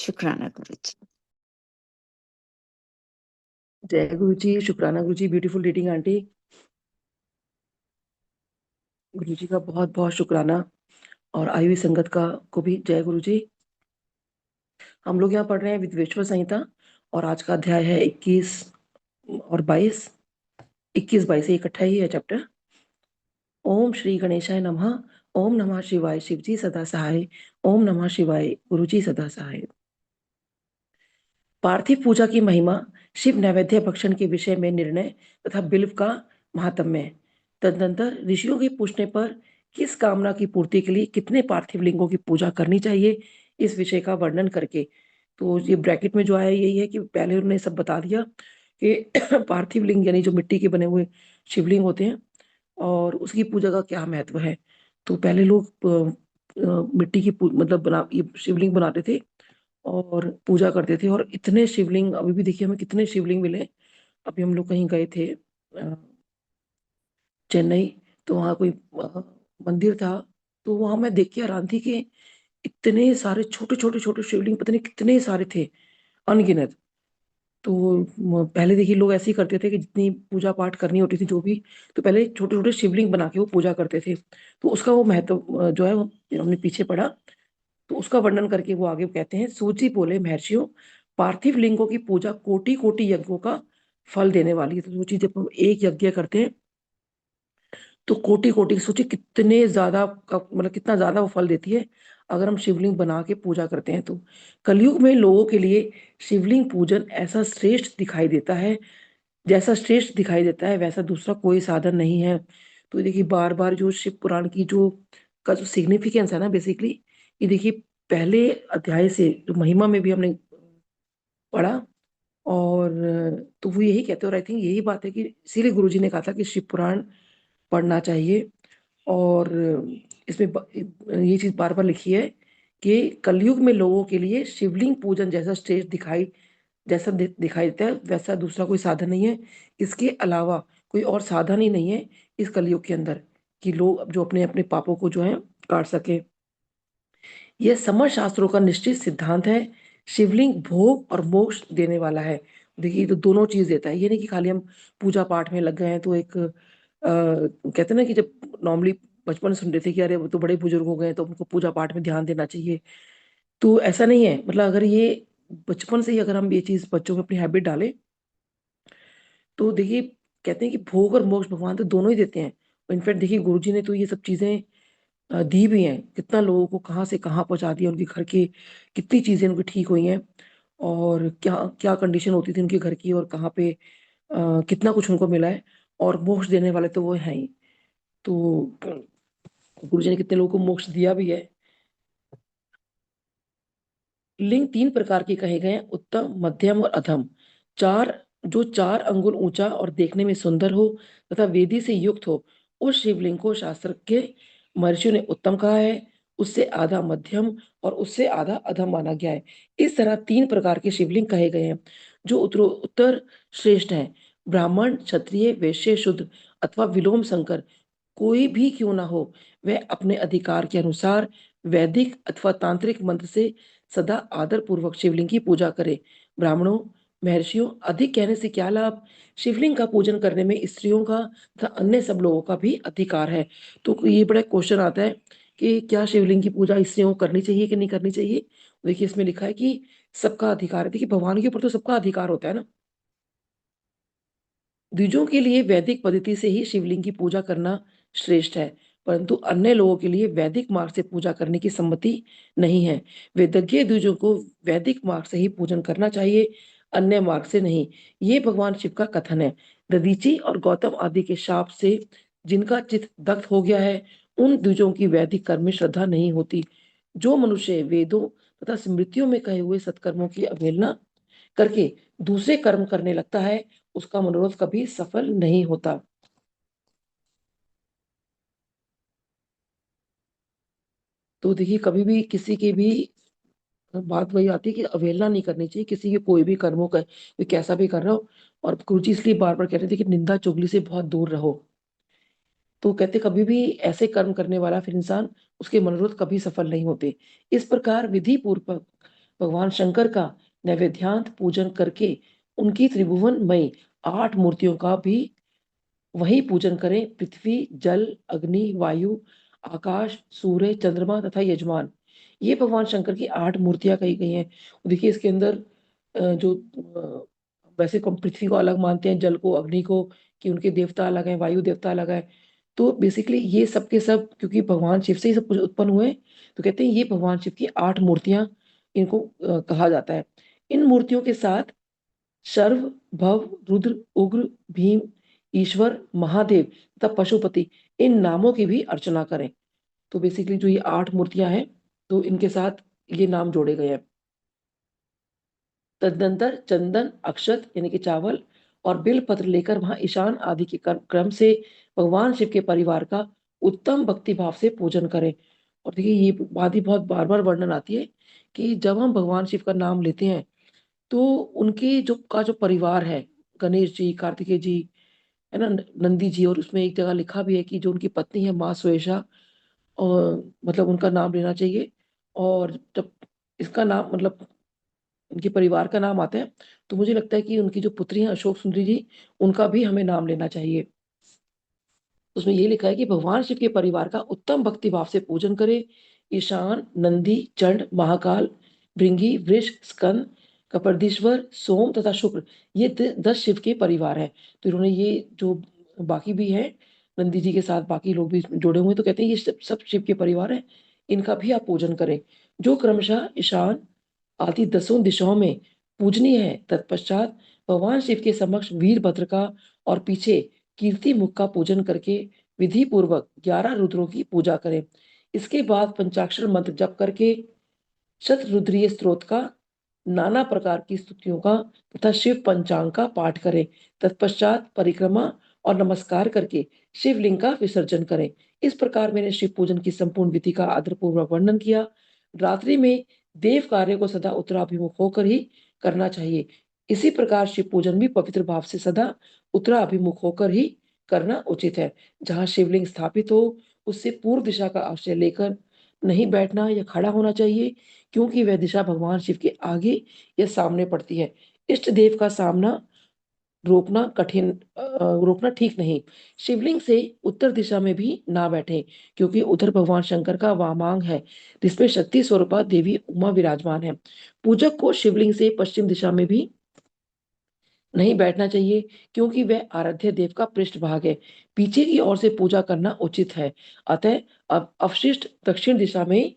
शुक्राना गुरुजी। जय गुरु जी, शुक्राना गुरु जी, ब्यूटीफुल रीडिंग आंटी। गुरु जी का बहुत बहुत शुक्राना और आई हुई संगत का को भी जय गुरु जी। हम लोग यहाँ पढ़ रहे हैं विद्वेश्वर संहिता और आज का अध्याय है 21 और 22। 21-22 इकट्ठा ही है चैप्टर। ओम श्री गणेशाय नमः। ओम नमः शिवाय। शिवजी सदा सहाय। ओम नमः शिवाय। गुरु जी सदा सहाय। पार्थिव पूजा की महिमा, शिव नैवेद्य भक्षण के विषय में निर्णय तथा बिल्व का महात्म्य। तदनंतर ऋषियों के पूछने पर किस कामना की पूर्ति के लिए कितने पार्थिव लिंगों की पूजा करनी चाहिए, इस विषय का वर्णन करके। तो ये ब्रैकेट में जो आया यही है कि पहले उन्होंने सब बता दिया कि पार्थिव लिंग यानी जो मिट्टी के बने हुए शिवलिंग होते हैं और उसकी पूजा का क्या महत्व है। तो पहले लोग मिट्टी की मतलब ये शिवलिंग बनाते थे और पूजा करते थे। और इतने शिवलिंग अभी भी देखिए हमें कितने शिवलिंग मिले। अभी हम लोग कहीं गए थे चेन्नई, तो वहाँ कोई मंदिर था, तो वहाँ मैं देख के हैरान थी कि इतने सारे छोटे छोटे छोटे शिवलिंग, पता नहीं कितने सारे थे, अनगिनत। तो पहले देखिए लोग ऐसे ही करते थे कि जितनी पूजा पाठ करनी होती थी जो भी, तो पहले छोटे छोटे शिवलिंग बना के वो पूजा करते थे। तो उसका वो महत्व जो है वो हमने पीछे पढ़ा। तो उसका वर्णन करके वो आगे कहते हैं, सूची बोले महर्षियों, पार्थिव लिंगों की पूजा कोटि कोटि यज्ञों का फल देने वाली है। तो सोचिए जब हम एक यज्ञ करते हैं तो कोटि कोटि, सोचिए कितने ज्यादा मतलब कितना ज्यादा वो फल देती है अगर हम शिवलिंग बना के पूजा करते हैं। तो कलयुग में लोगों के लिए शिवलिंग पूजन ऐसा श्रेष्ठ दिखाई देता है, जैसा श्रेष्ठ दिखाई देता है वैसा दूसरा कोई साधन नहीं है। तो देखिए बार बार जो शिव पुराण की जो का जो सिग्निफिकेंस है ना, बेसिकली ये देखिए पहले अध्याय से जो महिमा में भी हमने पढ़ा। और तो वो यही कहते हैं, और आई थिंक यही बात है कि इसीलिए गुरुजी ने कहा था कि शिव पुराण पढ़ना चाहिए। और इसमें ये चीज बार बार लिखी है कि कलयुग में लोगों के लिए शिवलिंग पूजन जैसा श्रेष्ठ दिखाई देता है वैसा दूसरा कोई साधन नहीं है। इसके अलावा कोई और साधन ही नहीं है इस कलयुग के अंदर कि लोग जो अपने अपने पापों को जो है काट सके। यह समस्त शास्त्रों का निश्चित सिद्धांत है। शिवलिंग भोग और मोक्ष देने वाला है। देखिए तो दोनों चीज देता है, ये नहीं कि खाली हम पूजा पाठ में लग गए हैं। तो एक कहते हैं ना कि जब नॉर्मली बचपन में सुनते थे कि अरे वो तो बड़े बुजुर्ग हो गए तो उनको पूजा पाठ में ध्यान देना चाहिए, तो ऐसा नहीं है। मतलब अगर ये बचपन से ही अगर हम ये चीज बच्चों में अपनी हैबिट डालें तो देखिए कहते हैं कि भोग और मोक्ष भगवान तो दोनों ही देते हैं। इनफैक्ट देखिए गुरुजी ने तो ये सब चीजें दी भी हैं, कितना लोगों को कहाँ से कहाँ पहुंचा दिया, उनके घर के कितनी चीजें उनकी ठीक हुई हैं और क्या क्या कंडीशन होती थी उनके घर की और कहाँ पे कितना कुछ उनको मिला है। और मोक्ष देने वाले तो वो हैं ही। तो गुरुजी ने कितने लोगों को मोक्ष दिया भी है। लिंग 3 प्रकार के कहे गए हैं, उत्तम, मध्यम और अधम। जो 4 अंगुल ऊंचा और देखने में सुंदर हो तथा वेदी से युक्त हो, उस शिवलिंग को शास्त्र के महर्षियों ने उत्तम कहा है, उससे आधा मध्यम और उससे आधा अधम माना गया है। इस तरह 3 प्रकार के शिवलिंग कहे गए हैं जो उत्तर श्रेष्ठ हैं। ब्राह्मण, क्षत्रिय, वैश्य, शूद्र अथवा विलोम संकर कोई भी क्यों ना हो, वह अपने अधिकार के अनुसार वैदिक अथवा तांत्रिक मंत्र से सदा आदर पूर्वक शिवलिंग की पूजा करे। ब्राह्मणों, महर्षियों, अधिक कहने से क्या लाभ, शिवलिंग का पूजन करने में स्त्रियों का तथा अन्य सब लोगों का भी अधिकार है। तो ये बड़ा क्वेश्चन आता है कि क्या शिवलिंग की पूजा स्त्रियों को करनी चाहिए कि नहीं करनी चाहिए। देखिए इसमें लिखा है कि सबका अधिकार है। देखिए भगवान के ऊपर तो सबका अधिकार होता है ना। द्विजों के लिए वैदिक पद्धति से ही शिवलिंग की पूजा करना श्रेष्ठ है, परंतु अन्य लोगों के लिए वैदिक मार्ग से पूजा करने की सम्मति नहीं है। वेदज्ञ द्विजों को वैदिक मार्ग से ही पूजन करना चाहिए, अन्य मार्ग से नहीं। ये भगवान शिव का कथन है। दधीचि और गौतम आदि के शाप से जिनका चित्त दग्ध हो गया है, उन द्विजों की वैदिक कर्म में श्रद्धा नहीं होती। जो मनुष्य वेदों तथा स्मृतियों में कहे हुए सत्कर्मों की अवहेलना करके दूसरे कर्म करने लगता है, उसका मनोरथ कभी सफल नहीं होता। तो देखिए कभी भी किसी की भी बात वही आती है कि अवहेलना नहीं करनी चाहिए किसी के कोई भी कर्मों का, कोई कैसा भी कर रहा हो। और गुरुजी इसलिए बार बार कहते थे कि निंदा चुगली से बहुत दूर रहो। तो कहते कभी भी ऐसे कर्म करने वाला फिर इंसान, उसके मनोरथ कभी सफल नहीं होते। इस प्रकार विधि पूर्वक भगवान शंकर का नैवेद्यांत पूजन करके उनकी त्रिभुवनमयी 8 मूर्तियों का भी वही पूजन करें। पृथ्वी, जल, अग्नि, वायु, आकाश, सूर्य, चंद्रमा तथा यजमान, ये भगवान शंकर की 8 मूर्तियां कही गई हैं। देखिए इसके अंदर जो वैसे को पृथ्वी को अलग मानते हैं, जल को, अग्नि को, कि उनके देवता अलग हैं, वायु देवता अलग है। तो बेसिकली ये सब के सब क्योंकि भगवान शिव से ही सब कुछ उत्पन्न हुए, तो कहते हैं ये भगवान शिव की 8 मूर्तियां इनको कहा जाता है। इन मूर्तियों के साथ शर्व, भव, रुद्र, उग्र, भीम, ईश्वर, महादेव तथा पशुपति, इन नामों की भी अर्चना करें। तो बेसिकली जो ये 8 मूर्तियां हैं, तो इनके साथ ये नाम जोड़े गए हैं। तदनंतर चंदन, अक्षत यानी कि चावल और बिल पत्र लेकर वहां ईशान आदि के क्रम से भगवान शिव के परिवार का उत्तम भक्ति भाव से पूजन करें। और देखिए ये बात ही बहुत बार बार वर्णन आती है कि जब हम भगवान शिव का नाम लेते हैं तो उनके जो परिवार है, गणेश जी, कार्तिकेय जी, है ना, नंदी जी, और उसमें एक जगह लिखा भी है कि जो उनकी पत्नी है माँ सुएशा, और मतलब उनका नाम लेना चाहिए। और जब इसका नाम मतलब उनके परिवार का नाम आता है, तो मुझे लगता है कि उनकी जो पुत्री है अशोक सुंदरी जी, उनका भी हमें नाम लेना चाहिए। उसमें ये लिखा है कि भगवान शिव के परिवार का उत्तम भक्ति भाव से पूजन करें। ईशान, नंदी, चंड, महाकाल, भृंगी, वृष, स्कंद, कपर्दीश्वर, सोम तथा शुक्र, ये 10 शिव के परिवार हैं। तो इन्होंने ये जो बाकी भी है, नंदी जी के साथ बाकी लोग भी इसमें जुड़े हुए हैं, तो कहते हैं ये सब शिव के परिवार हैं, इनका भी आप पूजन करें, जो क्रमशः ईशान आदि 10 दिशाओं में पूजनीय है। तत्पश्चात भगवान शिव के समक्ष वीरभद्र का और पीछे कीर्ति मुख का पूजन करके विधि पूर्वक 11 रुद्रों की पूजा करें। इसके बाद पंचाक्षर मंत्र जप करके शतरुद्रीय स्तोत्र का, नाना प्रकार की स्तुतियों का तथा शिव पंचांग का पाठ करें। तत्पश्चात परिक्रमा और नमस्कार करके शिवलिंग का विसर्जन करें। इस प्रकार मैंने शिव पूजन की संपूर्ण विधि का आदरपूर्वक वर्णन किया। रात्रि में देव कार्य को सदा उत्तराभिमुख होकर ही करना चाहिए। इसी प्रकार शिव पूजन भी पवित्र भाव से सदा उत्तराभिमुख होकर ही करना उचित है। जहाँ शिवलिंग स्थापित हो उससे पूर्व दिशा का आश्रय लेकर नहीं बैठना या खड़ा होना चाहिए, क्योंकि वह दिशा भगवान शिव के आगे या सामने पड़ती है। इष्ट देव का सामना रोकना ठीक नहीं। शिवलिंग से उत्तर दिशा में भी ना बैठे, क्योंकि उधर भगवान शंकर का वामांग है, जिसमें शक्ति स्वरूपा देवी उमा विराजमान है। पूजक को शिवलिंग से पश्चिम दिशा में भी नहीं बैठना चाहिए, क्योंकि वह आराध्य देव का पृष्ठभाग है। पीछे की ओर से पूजा करना उचित है। अतः अब अवशिष्ट दक्षिण दिशा में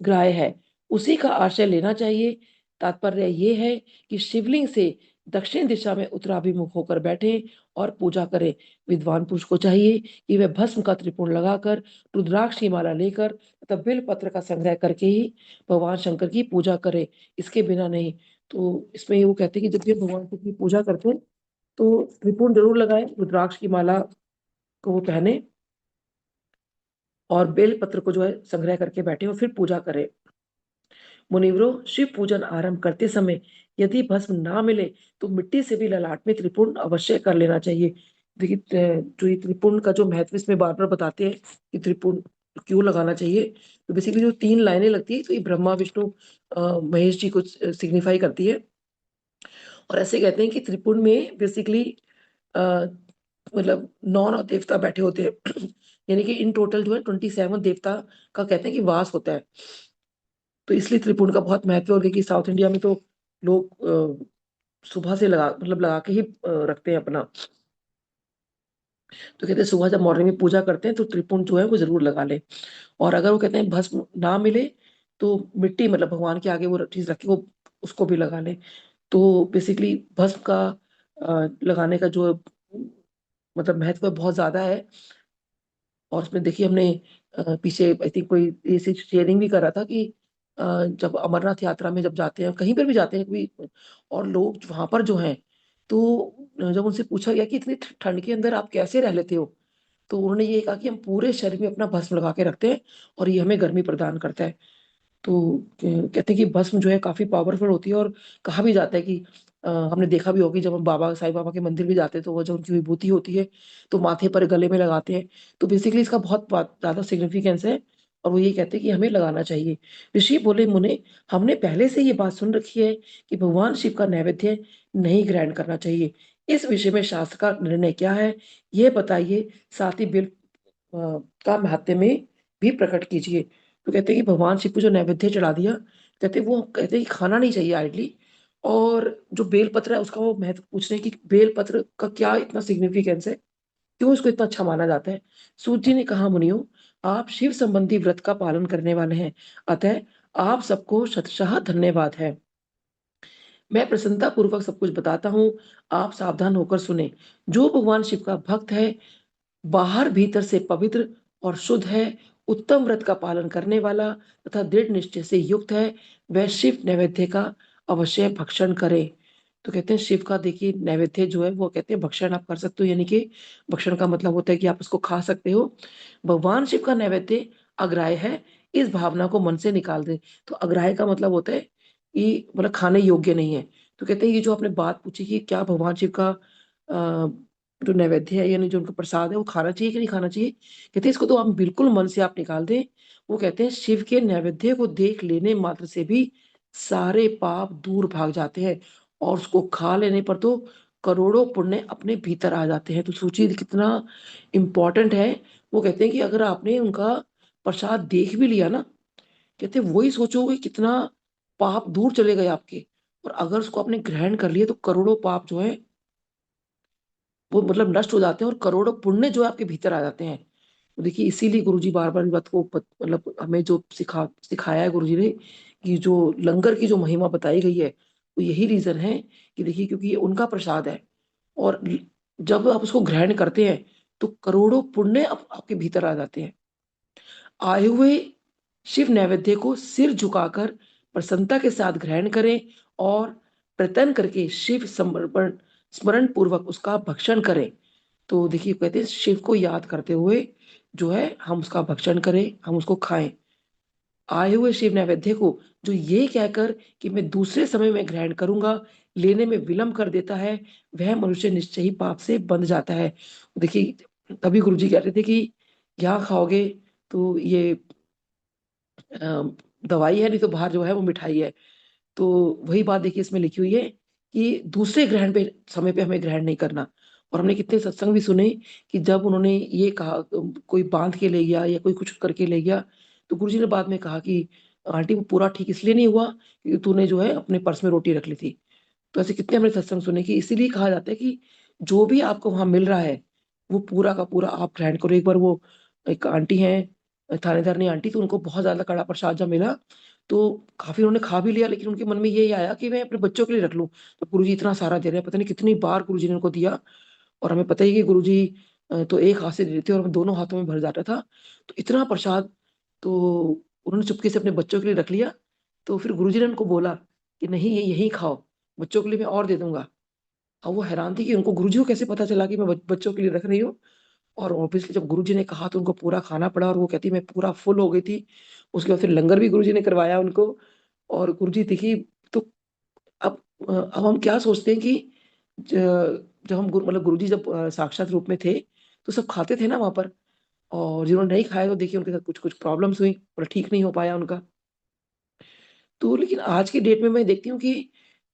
ग्राह्य है, उसी का आश्रय लेना चाहिए। तात्पर्य ये है कि शिवलिंग से दक्षिण दिशा में उत्तराभिमुख होकर बैठे और पूजा करें। विद्वान पुरुष को चाहिए कि वह भस्म का त्रिपुण लगाकर, रुद्राक्ष की माला लेकर तथा बेल पत्र का संग्रह करके ही भगवान शंकर की पूजा करे, इसके बिना नहीं। तो इसमें वो कहते हैं कि जब भी भगवान शिव की पूजा करते हैं तो त्रिपुण जरूर लगाएं, रुद्राक्ष की माला को वो पहने और बेल पत्र को जो है संग्रह करके बैठे और फिर पूजा करें। मुनिवरों, शिव पूजन आरंभ करते समय यदि भस्म ना मिले तो मिट्टी से भी ललाट में त्रिपुंड अवश्य कर लेना चाहिए। देखिए जो ये त्रिपुंड का जो महत्व इसमें बार बार बताते हैं कि त्रिपुंड क्यों लगाना चाहिए, तो बेसिकली जो 3 लाइनें लगती है तो ये ब्रह्मा, विष्णु, महेश जी को सिग्निफाई करती है। और ऐसे कहते हैं कि त्रिपुंड में बेसिकली मतलब 9 देवता बैठे होते हैं यानी कि इन टोटल जो है 27 देवता का कहते हैं कि वास होता है। तो इसलिए त्रिपुंड का बहुत महत्व है। और क्योंकि साउथ इंडिया में तो लोग सुबह से लगा के ही रखते हैं अपना। तो कहते हैं सुबह जब मॉर्निंग में पूजा करते हैं तो त्रिपुंड जो है वो जरूर लगा ले। और अगर वो कहते हैं भस्म ना मिले तो मिट्टी मतलब भगवान के आगे वो चीज रखे, वो उसको भी लगा ले। तो बेसिकली भस्म का लगाने का जो मतलब महत्व बहुत ज्यादा है। और उसमें देखिए हमने पीछे आई थिंक कोई ऐसी शेयरिंग भी कर रहा था कि जब अमरनाथ यात्रा में जब जाते हैं, कहीं पर भी जाते हैं कोई, और लोग वहां पर जो हैं, तो जब उनसे पूछा गया कि इतनी ठंड के अंदर आप कैसे रह लेते हो, तो उन्होंने ये कहा कि हम पूरे शरीर में अपना भस्म लगा के रखते हैं और ये हमें गर्मी प्रदान करता है। तो कहते हैं कि भस्म जो है काफी पावरफुल होती है। और कहा भी जाता है कि हमने देखा भी होगी जब हम बाबा साईं बाबा के मंदिर भी जाते हैं तो वो जो उनकी विभूति होती है तो माथे पर गले में लगाते हैं। तो बेसिकली इसका बहुत ज्यादा सिग्निफिकेंस है। और वो ये कहते हैं कि हमें लगाना चाहिए। ऋषि बोले, मुने, हमने पहले से ये बात सुन रखी है कि भगवान शिव का नैवेद्य नहीं ग्रहण करना चाहिए। इस विषय में शास्त्र का निर्णय क्या है, ये बताइए। साथ ही बिल का महत्व में भी प्रकट कीजिए। तो कहते हैं कि भगवान शिव को जो नैवेद्य चढ़ा दिया, कहते वो कहते हैं कि खाना नहीं चाहिए आइडली। और जो बेलपत्र है उसका वो महत्व पूछ रहे हैं कि बेलपत्र का क्या इतना सिग्निफिकेंस है, क्यों इसको इतना अच्छा माना जाता है। सूत जी ने कहा, मुनियो, आप शिव संबंधी व्रत का पालन करने वाले हैं, अतः आप सबको शतशः धन्यवाद है। मैं प्रसन्नता पूर्वक सब कुछ बताता हूँ, आप सावधान होकर सुने। जो भगवान शिव का भक्त है, बाहर भीतर से पवित्र और शुद्ध है, उत्तम व्रत का पालन करने वाला तथा दृढ़ निश्चय से युक्त है, वह शिव नैवेद्य का अवश्य भक्षण करे। तो कहते हैं शिव का देखिए नैवेद्य जो है वो कहते हैं भक्षण आप कर सकते हो, यानी कि भक्षण का मतलब होता है कि आप उसको खा सकते हो। भगवान शिव का नैवेद्य अग्राह्य है, इस भावना को मन से निकाल दे। तो अग्राह्य का मतलब होता है कि मतलब खाने योग्य नहीं है। तो कहते हैं ये जो आपने बात पूछी कि क्या भगवान शिव का जो नैवेद्य है यानी जो उनका प्रसाद है वो खाना चाहिए कि नहीं खाना चाहिए, कहते हैं इसको तो आप बिल्कुल मन से आप निकाल दें। वो कहते हैं शिव के नैवेद्य को देख लेने मात्र से भी सारे पाप दूर भाग जाते हैं, और उसको खा लेने पर तो करोड़ों पुण्य अपने भीतर आ जाते हैं। तो सोचिए कितना इंपॉर्टेंट है। वो कहते हैं कि अगर आपने उनका प्रसाद देख भी लिया ना, कहते हैं वही सोचोगे कितना पाप दूर चले गए आपके। और अगर उसको आपने ग्रहण कर लिया तो करोड़ों पाप जो है वो मतलब नष्ट हो जाते हैं, और करोड़ों पुण्य जो है आपके भीतर आ जाते हैं। तो देखिए इसीलिए गुरुजी बार बार इस बात को मतलब हमें जो सिखाया है गुरुजी ने, कि जो लंगर की जो महिमा बताई गई है वो यही रीजन है कि देखिए क्योंकि ये उनका प्रसाद है, और जब आप उसको ग्रहण करते हैं तो करोड़ों पुण्य आपके भीतर आ जाते हैं। आए हुए शिव नैवेद्य को सिर झुकाकर प्रसन्नता के साथ ग्रहण करें, और प्रतन करके शिव समर्पण स्मरण पूर्वक उसका भक्षण करें। तो देखिए कहते हैं शिव को याद करते हुए जो है हम उसका भक्षण करें, हम उसको खाएं। आए हुए शिव नैवेद्य को जो ये कहकर कि मैं दूसरे समय में ग्रहण करूंगा लेने में विलंब कर देता है, वह मनुष्य निश्चय ही पाप से बंध जाता है। देखिए तभी गुरुजी कह रहे थे कि यहाँ खाओगे तो ये दवाई है, नहीं तो बाहर जो है वो मिठाई है। तो वही बात देखिए इसमें लिखी हुई है कि दूसरे ग्रहण पे समय पे हमें ग्रहण नहीं करना। और हमने कितने सत्संग भी सुने कि जब उन्होंने ये कहा कोई बांध के ले गया या कोई कुछ करके ले गया, तो गुरुजी ने बाद में कहा कि आंटी वो पूरा ठीक इसलिए नहीं हुआ क्योंकि तूने जो है अपने पर्स में रोटी रख ली थी। तो ऐसे कितने हमने सत्संग सुने कि इसीलिए कहा जाता है कि जो भी आपको वहां मिल रहा है वो पूरा का पूरा आप ग्रहण करो। एक बार वो एक आंटी है थानेदारनी आंटी, तो उनको बहुत ज्यादा कड़ा प्रसाद जब मिला तो काफी उन्होंने खा भी लिया, लेकिन उनके मन में यही आया कि मैं अपने बच्चों के लिए रख लूं। तो गुरुजी इतना सारा दे रहे हैं, पता नहीं कितनी बार गुरुजी ने उनको दिया। और हमें पता ही कि गुरुजी तो एक हाथ से दे देते और दोनों हाथों में भर जाता था। तो इतना प्रसाद, तो उन्होंने चुपके से अपने बच्चों के लिए रख लिया। तो फिर गुरुजी ने उनको बोला कि नहीं ये यही खाओ, बच्चों के लिए मैं और दे दूंगा। अब वो हैरान थी कि उनको गुरुजी को कैसे पता चला कि मैं बच्चों के लिए रख रही हूँ। और ऑब्वियसली जब गुरुजी ने कहा तो उनको पूरा खाना पड़ा, और वो कहती मैं पूरा फुल हो गई थी। उसके बाद फिर लंगर भी गुरुजी ने करवाया उनको। और गुरुजी देखी तो अब अब हम क्या सोचते हैं कि जब हम मतलब गुरुजी जब साक्षात रूप में थे तो सब खाते थे ना वहां पर। और जिन्होंने नहीं खाया तो देखिए उनके साथ कुछ कुछ प्रॉब्लम्स हुई और ठीक नहीं हो पाया उनका। तो लेकिन आज की डेट में मैं देखती हूँ कि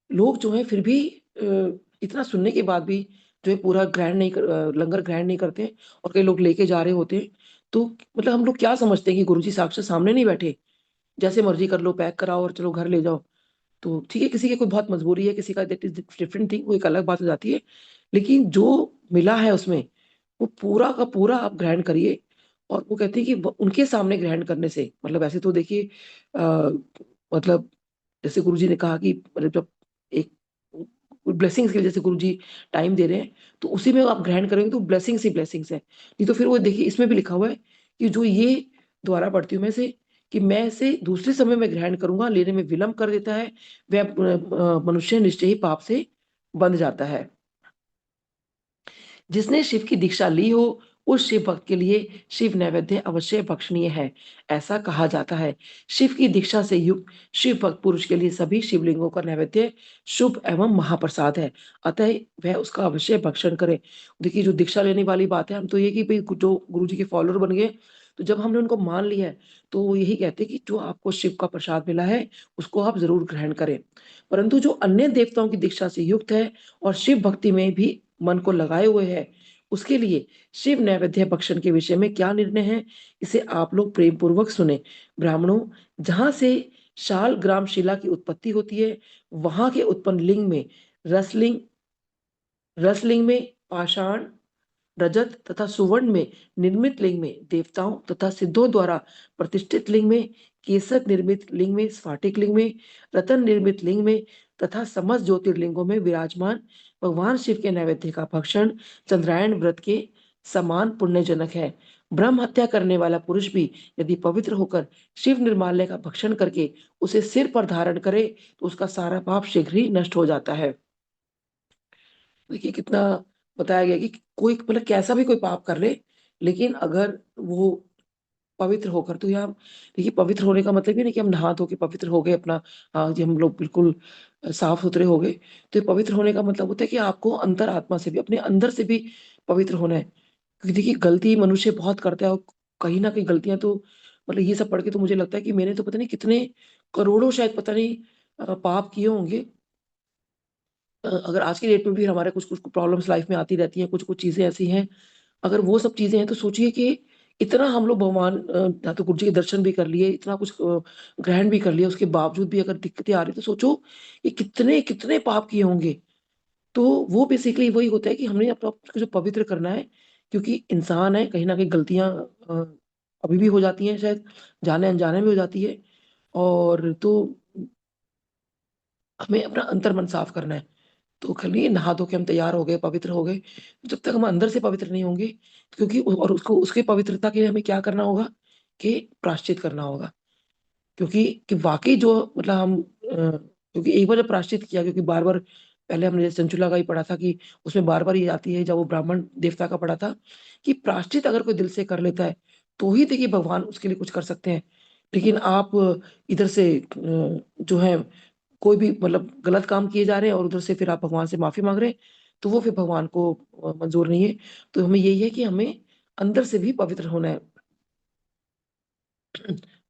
लोग जो है फिर भी इतना सुनने के बाद भी जो है पूरा लंगर ग्रहण नहीं करते, और कई लोग लेके जा रहे होते हैं। तो मतलब हम लोग क्या समझते हैं कि गुरुजी साक्षात सामने नहीं बैठे, जैसे मर्जी कर लो, पैक कराओ और चलो घर ले जाओ। तो ठीक है किसी की कोई बहुत मजबूरी है, किसी का दैट इज डिफरेंट थिंग, वो एक अलग बात हो जाती है। लेकिन जो मिला है उसमें वो पूरा का पूरा आप ग्रहण करिए। और वो कहते हैं कि उनके सामने ग्रहण करने से मतलब ऐसे तो देखिए मतलब जैसे गुरुजी ने कहा कि मतलब जब एक ब्लेसिंग्स के लिए जैसे गुरुजी टाइम दे रहे हैं तो उसी में आप ग्रहण करेंगे तो ब्लेसिंग्स ही ब्लेसिंग्स है। नहीं तो फिर वो देखिए इसमें भी लिखा हुआ है कि जो ये द्वारा पढ़ती हूँ मैं से कि मैं इसे दूसरे समय में ग्रहण करूंगा लेने में विलंब कर देता है, वह मनुष्य निश्चय ही पाप से बंध जाता है। जिसने शिव की दीक्षा ली हो उस शिव भक्त के लिए शिव नैवेद्य अवश्य भक्षणीय है, ऐसा कहा जाता है। शिव की दीक्षा से युक्त शिव भक्त पुरुष के लिए सभी शिवलिंगों का नैवेद्य शुभ एवं महाप्रसाद है, अतः वह उसका अवश्य भक्षण करे। देखिए जो दीक्षा लेने वाली बात है, हम तो ये कि भाई जो गुरु जी के फॉलोअर बन गए तो जब हमने उनको मान लिया है, तो वो यही कहते हैं कि जो आपको शिव का प्रसाद मिला है, उसको आप ज़रूर ग्रहण करें। परंतु जो अन्य देवताओं की दीक्षा से युक्त है और शिव भक्ति में भी मन को लगाए हुए है, उसके लिए शिव नैवेद्य भक्षण के विषय में क्या निर्णय है, इसे आप लोग प्रेम पूर्वक सुने। ब्राह्मणों, जहाँ से शालग्राम शिला की उत्पत्ति होती है, वहां के उत्पन्न लिंग में रसलिंग रसलिंग में पाषाण, रजत तथा सुवर्ण में निर्मित लिंग में देवताओं तथा सिद्धों द्वारा प्रतिष्ठित लिंग में, केसर निर्मित लिंग में, स्फाटिक लिंग में, रतन निर्मित लिंग में तथा समस्त ज्योतिर्लिंगों में विराजमान भगवान शिव के नैवेद्य का भक्षण चंद्रायण व्रत के समान पुण्यजनक है। ब्रह्म हत्या करने वाला पुरुष भी यदि पवित्र होकर शिव निर्माल्य का भक्षण करके उसे सिर पर धारण करे, तो उसका सारा पाप शीघ्र ही नष्ट हो जाता है। देखिए कितना बताया गया कि कोई मतलब कैसा भी कोई पाप कर ले, लेकिन अगर वो पवित्र होकर, तो यहाँ देखिए पवित्र होने का मतलब ये नहीं कि हम नहा धो के पवित्र हो गए अपना, जी हम लोग बिल्कुल साफ सुथरे हो गए। तो ये पवित्र होने का मतलब होता है कि आपको अंतर आत्मा से भी, अपने अंदर से भी पवित्र होना है। क्योंकि देखिए गलती मनुष्य बहुत करता है, और कहीं ना कहीं गलतियां तो मतलब ये सब पढ़ के तो मुझे लगता है कि मैंने तो पता नहीं कितने करोड़ों, शायद पता नहीं पाप किए होंगे। अगर आज की डेट में भी हमारे कुछ कुछ प्रॉब्लम्स लाइफ में आती रहती हैं, कुछ कुछ चीजें ऐसी हैं, अगर वो सब चीजें हैं तो सोचिए कि इतना हम लोग भगवान या तो गुरु जी के दर्शन भी कर लिए, इतना कुछ ग्रहण भी कर लिया, उसके बावजूद भी अगर दिक्कतें आ रही तो सोचो ये कितने कितने पाप किए होंगे। तो वो बेसिकली वही होता है कि हमने अपना आप को जो पवित्र करना है, क्योंकि इंसान है, कहीं ना कहीं गलतियां अभी भी हो जाती हैं, शायद जाने अनजाने में हो जाती है। और तो हमें अपना अंतर मन साफ करना है। तो खाली नहा धो के हम तैयार हो गए, पवित्र हो गए, जब तक हम अंदर से पवित्र नहीं होंगे, क्योंकि और उसको उसके पवित्रता के लिए हमें क्या करना होगा कि प्रायश्चित करना होगा। क्योंकि कि वाकई जो मतलब हम क्योंकि एक बार जब प्रायश्चित किया, क्योंकि बार बार पहले हमने जैसे चंचुला का ही पढ़ा था कि उसमें बार बार ये आती है, जब वो ब्राह्मण देवता का पढ़ा था कि प्रायश्चित अगर कोई दिल से कर लेता है, तो ही देखिए भगवान उसके लिए कुछ कर सकते हैं। लेकिन आप इधर से जो है कोई भी मतलब गलत काम किए जा रहे हैं, और उधर से फिर आप भगवान से माफी मांग रहे हैं, तो वो फिर भगवान को मंजूर नहीं है। तो हमें यही है कि हमें अंदर से भी पवित्र होना है।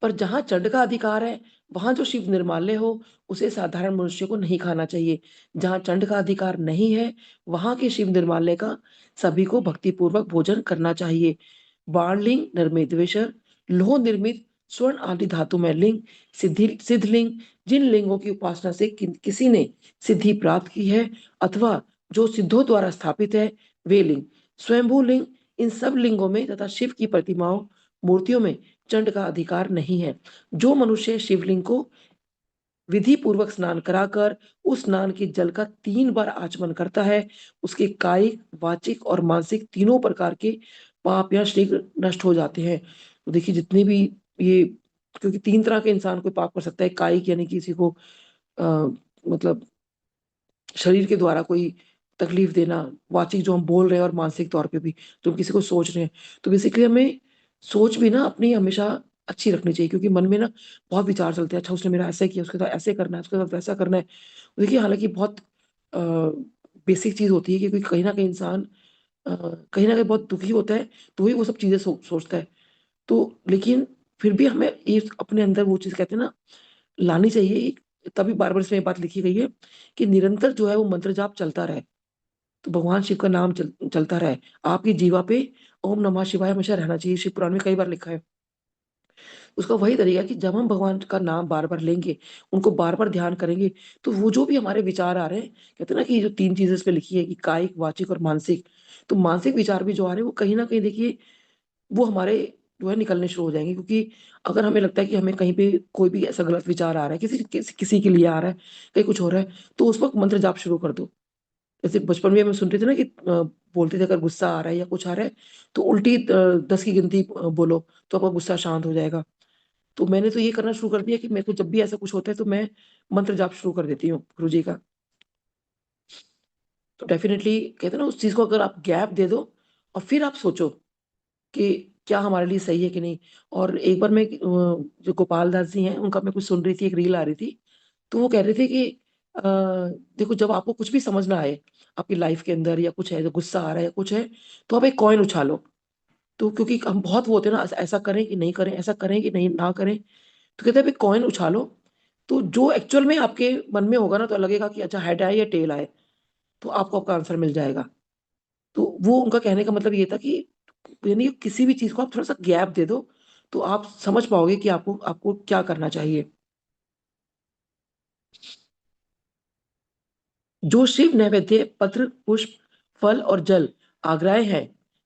पर जहां चंड का अधिकार है, वहां जो शिव निर्माल्य हो, उसे साधारण मनुष्य को नहीं खाना चाहिए। जहां चंड का अधिकार नहीं है, वहां के शिव निर्माल्य का सभी को भक्तिपूर्वक भोजन करना चाहिए। बाणलिंग निर्मित लोह निर्मित स्वर्ण आदि धातुमय लिंग, सिद्धलिंग, जिन लिंगों की उपासना से किसी ने सिद्धि प्राप्त की है अथवा जो सिद्धों द्वारा स्थापित है, वे लिंग, स्वयंभू लिंग, इन सब लिंगों में तथा शिव की प्रतिमाओं, मूर्तियों में चंड का अधिकार नहीं है। जो मनुष्य शिवलिंग को विधि पूर्वक स्नान कराकर उस स्नान के जल का 3 बार आचमन करता है, उसके कायिक, वाचिक और मानसिक तीनों प्रकार के पाप या शीघ्र नष्ट हो जाते हैं। तो देखिए जितने भी ये, क्योंकि 3 तरह के इंसान कोई पाप कर सकता है। कायिक यानी किसी को आ, मतलब शरीर के द्वारा कोई तकलीफ देना, वाचिक जो हम बोल रहे हैं, और मानसिक तौर पे भी जो हम किसी को सोच रहे हैं। तो बेसिकली हमें सोच भी ना अपनी हमेशा अच्छी रखनी चाहिए, क्योंकि मन में ना बहुत विचार चलते हैं, अच्छा उसने मेरा ऐसा किया, उसके साथ ऐसे करना है, उसके साथ वैसा करना है। देखिए हालांकि बहुत बेसिक चीज होती है, क्योंकि कहीं ना कहीं इंसान कहीं ना कहीं बहुत दुखी होता है, तो ही वो सब चीजें सोचता है। तो लेकिन फिर भी हमें ये अपने अंदर वो चीज कहते हैं ना, लानी चाहिए। तभी बार बार इसमें ये बात लिखी गई है कि निरंतर जो है वो मंत्र जाप चलता रहे, तो भगवान शिव का नाम चलता रहे आपकी जीवा पे। ओम नमः शिवाय हमेशा रहना चाहिए, शिव पुराण में कई बार लिखा है। उसका वही तरीका है कि जब हम भगवान का नाम बार बार लेंगे, उनको बार बार ध्यान करेंगे, तो वो जो भी हमारे विचार आ रहे हैं, कहते हैं ना कि जो 3 चीजें इस पे लिखी है कि कायिक, वाचिक और मानसिक, तो मानसिक विचार भी जो आ रहे हैं वो कहीं ना कहीं देखिए वो हमारे जो है निकलने शुरू हो जाएंगे। क्योंकि अगर हमें लगता है कि हमें कहीं पे कोई भी ऐसा गलत विचार आ रहा है, किसी के लिए आ रहा है, कहीं कुछ हो रहा है, तो उस वक्त मंत्र जाप शुरू कर दो। जैसे बचपन में हम सुनते थे ना कि बोलते थे अगर गुस्सा आ रहा है या कुछ आ रहा है, तो उल्टी 10 की गिनती बोलो, तो आपका गुस्सा शांत हो जाएगा। तो मैंने तो ये करना शुरू कर दिया कि मेरे को जब भी ऐसा कुछ होता है, तो मैं मंत्र जाप शुरू कर देती हूँ गुरु जी का। तो डेफिनेटली कहते हैं ना, उस चीज को अगर आप गैप दे दो और फिर आप सोचो कि क्या हमारे लिए सही है कि नहीं। और एक बार मैं जो गोपाल दास जी हैं, उनका मैं कुछ सुन रही थी, एक रील आ रही थी, तो वो कह रहे थे कि देखो जब आपको कुछ भी समझ ना आए आपकी लाइफ के अंदर, या कुछ है जो गुस्सा आ रहा है या कुछ है, तो आप एक कॉइन उछालो। तो क्योंकि हम बहुत वो होते हैं ना, ऐसा करें कि नहीं करें, ऐसा करें कि नहीं ना करें। तो कहते हैं भाई कॉइन उछालो, तो जो एक्चुअल में आपके मन में होगा ना, तो लगेगा कि अच्छा हेड आए या टेल आए, तो आपको आपका आंसर मिल जाएगा। तो वो उनका कहने का मतलब ये था कि यानी किसी भी चीज को आप थोड़ा सा गैप दे दो, तो आप समझ पाओगे कि आपको आपको क्या करना चाहिए। जो शिव नैवेद्य पत्र पुष्प फल और जल आग्राय है,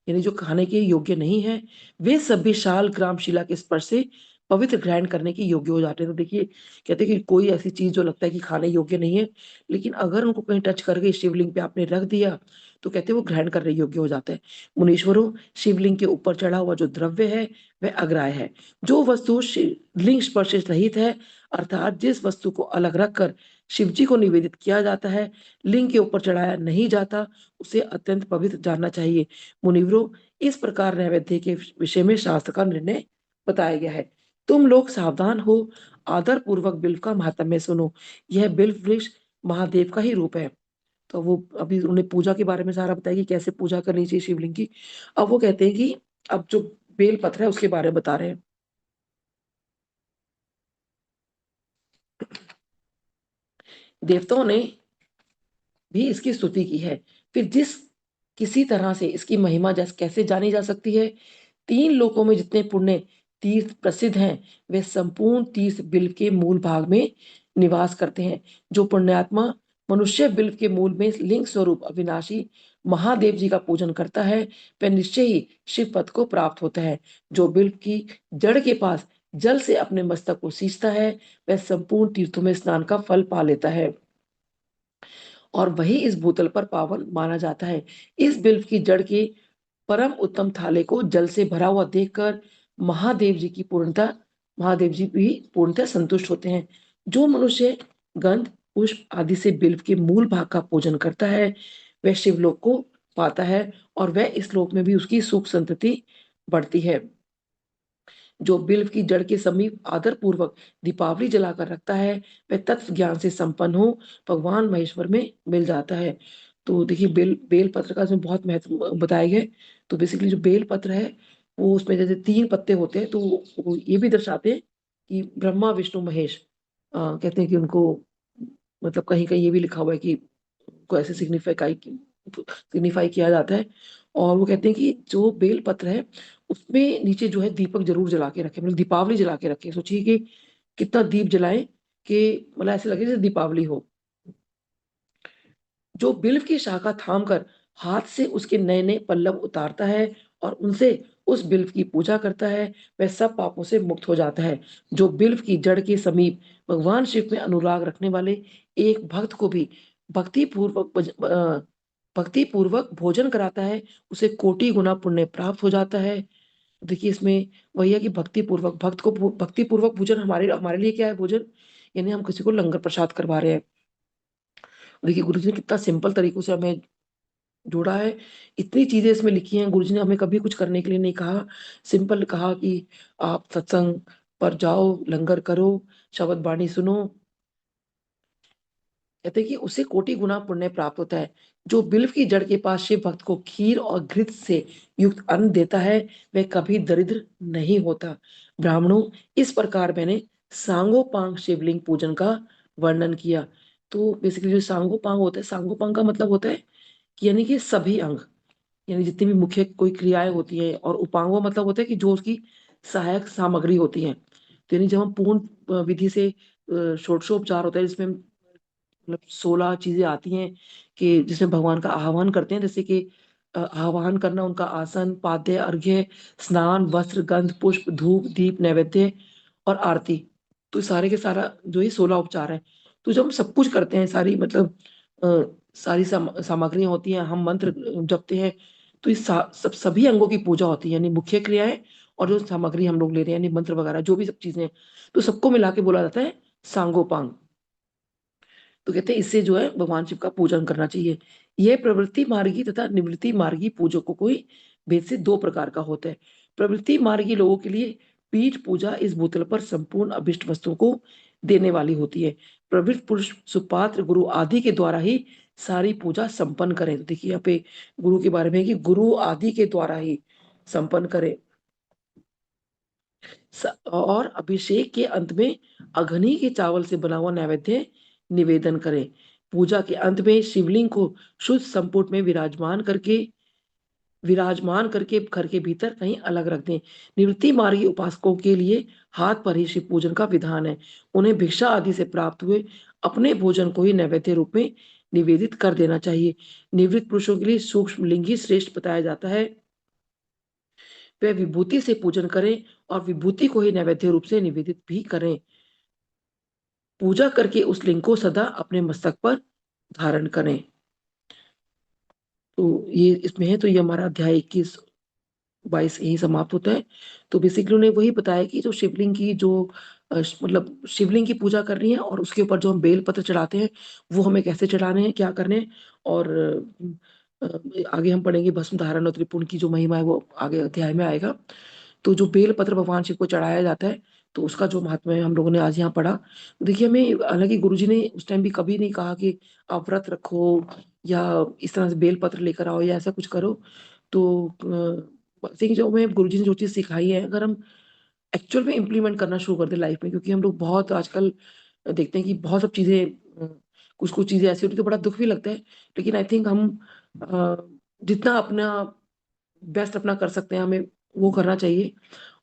यानी जो खाने के योग्य नहीं है, वे सभी शाल ग्राम शिला के स्पर्श से पवित्र ग्रहण करने के योग्य हो जाते हैं। तो देखिए, कहते हैं कि कोई ऐसी चीज जो लगता है कि खाने योग्य नहीं है, लेकिन अगर उनको कहीं टच करके शिवलिंग पे आपने रख दिया, तो कहते हैं वो ग्रहण करने योग्य हो जाता है। मुनीश्वरों, शिवलिंग के ऊपर चढ़ा हुआ जो द्रव्य है वह अग्राय है। जो वस्तु लिंग स्पर्श रहित है, अर्थात जिस वस्तु को अलग रखकर शिव जी को निवेदित किया जाता है, लिंग के ऊपर चढ़ाया नहीं जाता, उसे अत्यंत पवित्र जानना चाहिए। मुनिवरों, इस प्रकार नैवेद्य के विषय में शास्त्र का निर्णय बताया गया है। तुम लोग सावधान हो, आदर पूर्वक बिल्व का महात्म्य सुनो। यह बिल्व वृक्ष महादेव का ही रूप है। तो वो अभी उन्हें पूजा के बारे में सारा बताया कि कैसे पूजा करनी चाहिए शिवलिंग की। अब वो कहते हैं कि अब जो बेल पत्र है उसके बारे में बता रहे हैं। देवताओं ने भी इसकी स्तुति की है। फिर जिस किसी तरह से इसकी महिमा जैसे कैसे जानी जा सकती है, तीन लोकों में जितने पुण्य तीर्थ प्रसिद्ध हैं, वे संपूर्ण तीर्थ बिल्व के मूल भाग में निवास करते हैं। जो पुण्यात्मा मनुष्य बिल्व के मूल में लिंग स्वरूप अविनाशी महादेव जी का पूजन करता है, वह निश्चय ही शिव पद को प्राप्त होता है। जो बिल्व की जड़ के पास जल से अपने मस्तक को सींचता है, वह संपूर्ण तीर्थों में स्नान का फल पा लेता है और वही इस भूतल पर पावन माना जाता है। इस बिल्व की जड़ के परम उत्तम थाले को जल से भरा हुआ देखकर महादेव जी भी पूर्णतः संतुष्ट होते हैं। जो मनुष्य गंध पुष्प आदि से बिल्व के मूल भाग का पूजन करता है, वह शिवलोक को पाता है और वह इस लोक में भी उसकी सुख संतति बढ़ती है। जो बिल्व की जड़ के समीप आदर पूर्वक दीपावली जलाकर रखता है, वह तत्व ज्ञान से संपन्न हो भगवान महेश्वर में मिल जाता है। तो देखिए, बेल पत्र का इसमें बहुत महत्व बताया गया है। तो बेसिकली जो बेल पत्र है, वो उसमें जैसे तीन पत्ते होते हैं, तो वो ये भी दर्शाते हैं कि ब्रह्मा विष्णु महेश, कहते हैं कि उनको, मतलब कहीं कहीं ये भी लिखा हुआ है कि को ऐसे सिग्निफाई किया जाता है। और वो कहते हैं कि जो बेल पत्र है, उसमें नीचे जो है दीपक जरूर जला के रखे, मतलब दीपावली जला के रखे। सोचिए कि कितना दीप जलाएं कि मतलब ऐसे लगे जैसे दीपावली हो। जो बिल्व की शाखा थाम कर हाथ से उसके नए नए पल्लव उतारता है और उनसे उस बिल्व की पूजा करता है, वह सब पापों से मुक्त हो जाता है। जो बिल्व की जड़ के समीप भगवान शिव में अनुराग रखने वाले एक भक्त को भी भक्ति पूर्वक भक्ति पूर्वक भोजन कराता है, उसे कोटि गुना पुण्य प्राप्त हो जाता है। देखिए, इसमें वही है कि भक्ति पूर्वक भक्ति पूर्वक भोजन हमारे हमारे लिए क्या है भोजन, यानी हम किसी को लंगर प्रसाद करवा रहे हैं। देखिए, गुरु जी ने कितना सिंपल तरीकों से हमें जोड़ा है। इतनी चीजें इसमें लिखी हैं, गुरु जी ने हमें कभी कुछ करने के लिए नहीं कहा। सिंपल कहा कि आप सत्संग पर जाओ, लंगर करो, शब्द बाणी सुनो। कहते हैं कि उसे कोटि गुना पुण्य प्राप्त होता है। जो बिल्व की जड़ के पास शिव भक्त को खीर और घृत से युक्त अन्न देता है, वह कभी दरिद्र नहीं होता। ब्राह्मणों, इस प्रकार मैंने सांगोपांग शिवलिंग पूजन का वर्णन किया। तो बेसिकली जो सांगोपांग होता है, सांगोपांग का मतलब होता है कि यानी कि सभी अंग, यानी जितनी भी मुख्य कोई क्रियाएं होती हैं, और उपांगों मतलब होता है कि जो उसकी सहायक सामग्री होती हैं। तो यानी जब हम पूर्ण विधि से षोडशोपचार होता है, जिसमें मतलब 16 चीजें आती हैं कि जिसमें भगवान का आह्वान करते हैं, जैसे कि आह्वान करना, उनका आसन, पाद्य, अर्घ्य, स्नान, वस्त्र, गंध, पुष्प, धूप, दीप, नैवेद्य और आरती। तो सारे के सारा जो ये 16 उपचार है। तो जब हम सब कुछ करते हैं, सारी मतलब सारी सामग्रियां होती हैं, हम मंत्र जपते हैं, तो इस सभी अंगों की पूजा होती है, यानी मुख्य क्रियाएं और जो सामग्री हम लोग ले रहे हैं, यानी मंत्र वगैरह जो भी सब चीजें, तो सबको मिला के बोला जाता है सांगोपांग। तो कहते हैं इससे जो है भगवान शिव का पूजन करना चाहिए। यह प्रवृत्ति मार्गी तथा निवृत्ति मार्गी पूजकों को ही भेद से दो प्रकार का होता है। प्रवृत्ति मार्गी लोगों के लिए पीठ पूजा इस भूतल पर संपूर्ण अभिष्ट वस्तुओं को देने वाली होती है। प्रवृत्त पुरुष सुपात्र गुरु आदि के द्वारा ही सारी पूजा संपन्न करें। तो देखिए यहाँ पे गुरु के बारे में है कि गुरु आदि के द्वारा ही, संपन्न करें। और अभिषेक के अंत में अग्नि के चावल से बना हुआ नैवेद्य निवेदन करें। पूजा के अंत में शिवलिंग को शुद्ध संपुट में विराजमान करके घर के भीतर कहीं अलग रख दें। निवृत्ति मार्गी उपासकों के लिए हाथ पर ही शिव पूजन का विधान है। उन्हें भिक्षा आदि से प्राप्त हुए अपने भोजन को ही नैवेद्य रूप में निवेदित कर देना चाहिए। निवृत्त पुरुषों के लिए सूक्ष्म लिंग ही श्रेष्ठ बताया जाता है। वे विभूति से पूजन करें और विभूति को ही नैवेद्य रूप से निवेदित भी करें। पूजा करके उस लिंग को सदा अपने मस्तक पर धारण करें। तो ये इसमें है, तो ये हमारा अध्याय 21-22 यही समाप्त होता है। तो बेसिकली उन्होंने वही बताया कि जो शिवलिंग की जो मतलब शिवलिंग की पूजा करनी है और उसके ऊपर जो हम बेल पत्र चढ़ाते हैं वो हमें कैसे चढ़ाने हैं, क्या करने हैं। और आगे हम पढ़ेंगे भस्म धारण और त्रिपुंड की जो महिमा है वो आगे अध्याय में आएगा। तो जो बेल पत्र भगवान शिव को चढ़ाया जाता है तो उसका जो महात्मा है हम लोगों ने आज यहाँ पढ़ा। तो देखिए, हमें हालांकि गुरुजी ने उस टाइम भी कभी नहीं कहा कि आप व्रत रखो या इस तरह से बेल पत्र लेकर आओ या ऐसा कुछ करो। तो देखिए, जो हमें गुरुजी ने जो चीज़ सिखाई है अगर हम एक्चुअल में इम्प्लीमेंट करना शुरू कर दें लाइफ में, क्योंकि हम लोग बहुत आजकल देखते हैं कि बहुत सब चीज़ें कुछ कुछ चीज़ें ऐसी होती है तो बड़ा दुख भी लगता है। लेकिन आई थिंक हम अ, जितना अपना बेस्ट अपना कर सकते हैं हमें वो करना चाहिए।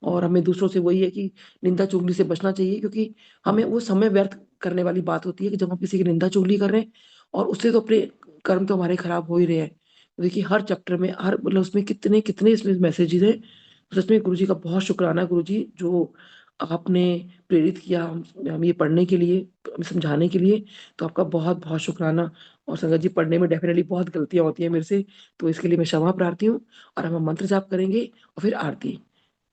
और हमें दूसरों से वही है कि निंदा चुगली से बचना चाहिए, क्योंकि हमें वो समय व्यर्थ करने वाली बात होती है कि जब हम किसी की निंदा चुगली कर रहे हैं और उससे तो अपने कर्म तो हमारे खराब हो ही रहे हैं। तो देखिए, हर चैप्टर में हर मतलब उसमें कितने कितने इसमें मैसेजेस हैं। तो सच में गुरु जी का बहुत शुक्राना गुरु जी, जो आपने प्रेरित किया हम ये पढ़ने के लिए, हमें समझाने के लिए। तो आपका बहुत बहुत शुक्राना। और संगत जी, पढ़ने में डेफिनेटली बहुत गलतियां होती हैं मेरे से, तो इसके लिए मैं क्षमा प्रार्थी हूँ। और हम मंत्र जाप करेंगे और फिर आरती।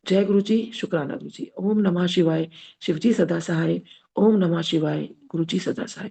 जय गुरु जी, शुक्राना गुरु जी। ओम नमः शिवाय। शिव जी सदा सहाय। ओम नमः शिवाय। गुरु जी सदा सहाय।